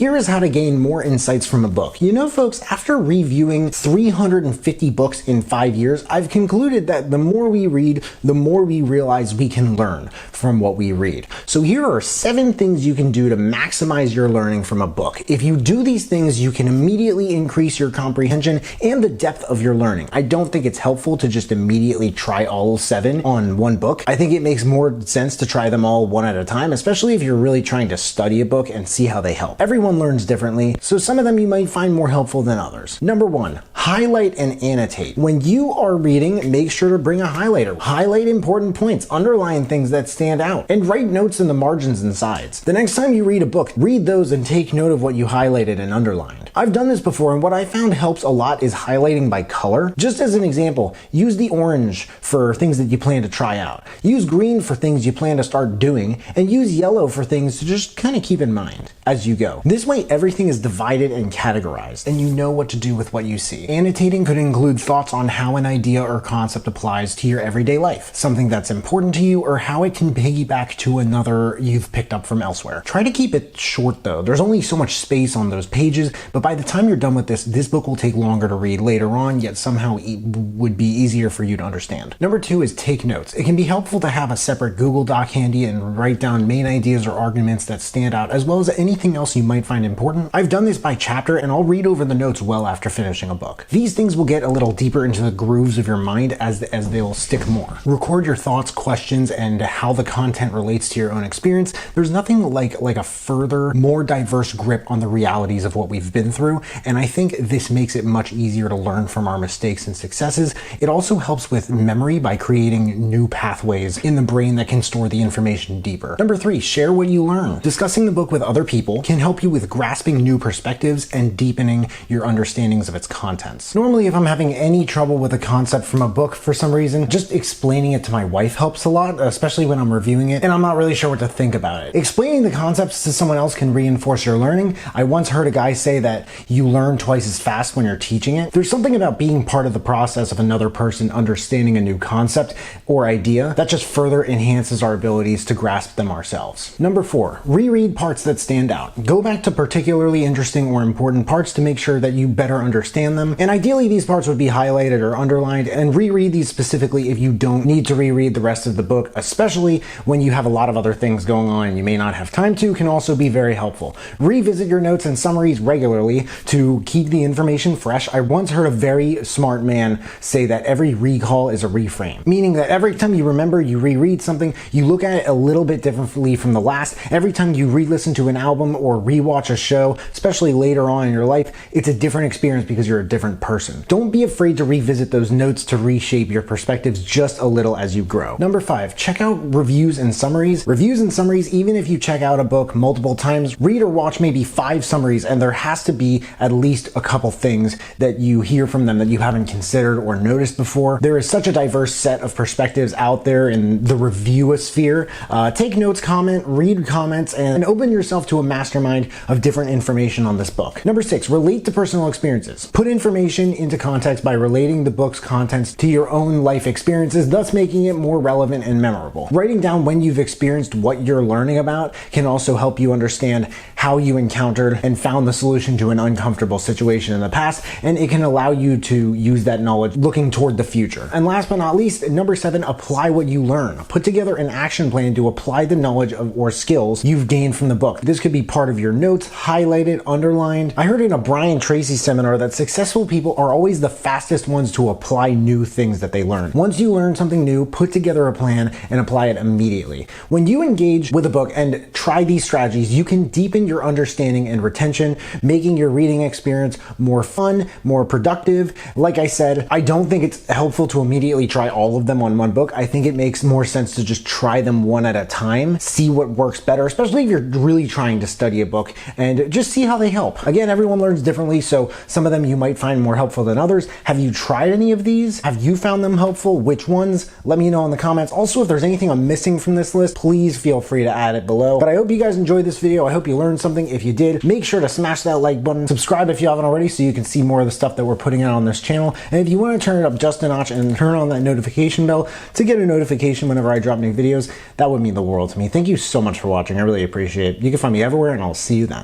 Here is how to gain more insights from a book. You know, folks, after reviewing 350 books in 5 years, I've concluded that the more we read, the more we realize we can learn from what we read. So here are 7 things you can do to maximize your learning from a book. If you do these things, you can immediately increase your comprehension and the depth of your learning. I don't think it's helpful to just immediately try all 7 on one book. I think it makes more sense to try them all one at a time, especially if you're really trying to study a book and see how they help. Everyone learns differently, so some of them you might find more helpful than others. Number 1, highlight and annotate. When you are reading, make sure to bring a highlighter. Highlight important points, underline things that stand out, and write notes in the margins and sides. The next time you read a book, read those and take note of what you highlighted and underlined. I've done this before, and what I found helps a lot is highlighting by color. Just as an example, use the orange for things that you plan to try out. Use green for things you plan to start doing, and use yellow for things to just kind of keep in mind as you go. This way, everything is divided and categorized, and you know what to do with what you see. Annotating could include thoughts on how an idea or concept applies to your everyday life, something that's important to you, or how it can piggyback to another you've picked up from elsewhere. Try to keep it short though. There's only so much space on those pages, but by the time you're done with this book will take longer to read later on, yet somehow it would be easier for you to understand. Number 2 is take notes. It can be helpful to have a separate Google Doc handy and write down main ideas or arguments that stand out, as well as anything else you might find important. I've done this by chapter, and I'll read over the notes well after finishing a book. These things will get a little deeper into the grooves of your mind as they'll stick more. Record your thoughts, questions, and how the content relates to your own experience. There's nothing like a further, more diverse grip on the realities of what we've been through, and I think this makes it much easier to learn from our mistakes and successes. It also helps with memory by creating new pathways in the brain that can store the information deeper. Number 3, share what you learn. Discussing the book with other people can help you with grasping new perspectives and deepening your understandings of its contents. Normally, if I'm having any trouble with a concept from a book for some reason, just explaining it to my wife helps a lot, especially when I'm reviewing it and I'm not really sure what to think about it. Explaining the concepts to someone else can reinforce your learning. I once heard a guy say that you learn twice as fast when you're teaching it. There's something about being part of the process of another person understanding a new concept or idea that just further enhances our abilities to grasp them ourselves. Number 4, reread parts that stand out. Go back to particularly interesting or important parts to make sure that you better understand them, and ideally these parts would be highlighted or underlined, and reread these specifically if you don't need to reread the rest of the book, especially when you have a lot of other things going on and you may not have time to, can also be very helpful. Revisit your notes and summaries regularly to keep the information fresh. I once heard a very smart man say that every recall is a reframe, meaning that every time you remember, you reread something, you look at it a little bit differently from the last. Every time you re-listen to an album or rewatch a show, especially later on in your life, it's a different experience because you're a different person. Don't be afraid to revisit those notes to reshape your perspectives just a little as you grow. Number 5, check out reviews and summaries. Reviews and summaries, even if you check out a book multiple times, read or watch maybe 5 summaries, and there has to be at least a couple things that you hear from them that you haven't considered or noticed before. There is such a diverse set of perspectives out there in the reviewosphere. Take notes, comment, read comments, and open yourself to a mastermind of different information on this book. Number 6, relate to personal experiences. Put information into context by relating the book's contents to your own life experiences, thus making it more relevant and memorable. Writing down when you've experienced what you're learning about can also help you understand how you encountered and found the solution to an uncomfortable situation in the past, and it can allow you to use that knowledge looking toward the future. And last but not least, number 7, apply what you learn. Put together an action plan to apply the knowledge or skills you've gained from the book. This could be part of your notes, highlighted, underlined. I heard in a Brian Tracy seminar that successful people are always the fastest ones to apply new things that they learn. Once you learn something new, put together a plan and apply it immediately. When you engage with a book and try these strategies, you can deepen your understanding and retention, making your reading experience more fun, more productive. Like I said, I don't think it's helpful to immediately try all of them on one book. I think it makes more sense to just try them one at a time, see what works better, especially if you're really trying to study a book, and just see how they help. Again, everyone learns differently, so some of them you might find more helpful than others. Have you tried any of these? Have you found them helpful? Which ones? Let me know in the comments. Also, if there's anything I'm missing from this list, please feel free to add it below. But I hope you guys enjoyed this video. I hope you learned something. If you did, make sure to smash that like button. Subscribe if you haven't already so you can see more of the stuff that we're putting out on this channel. And if you want to turn it up just a notch and turn on that notification bell to get a notification whenever I drop new videos, that would mean the world to me. Thank you so much for watching. I really appreciate it. You can find me everywhere, and I'll see you then.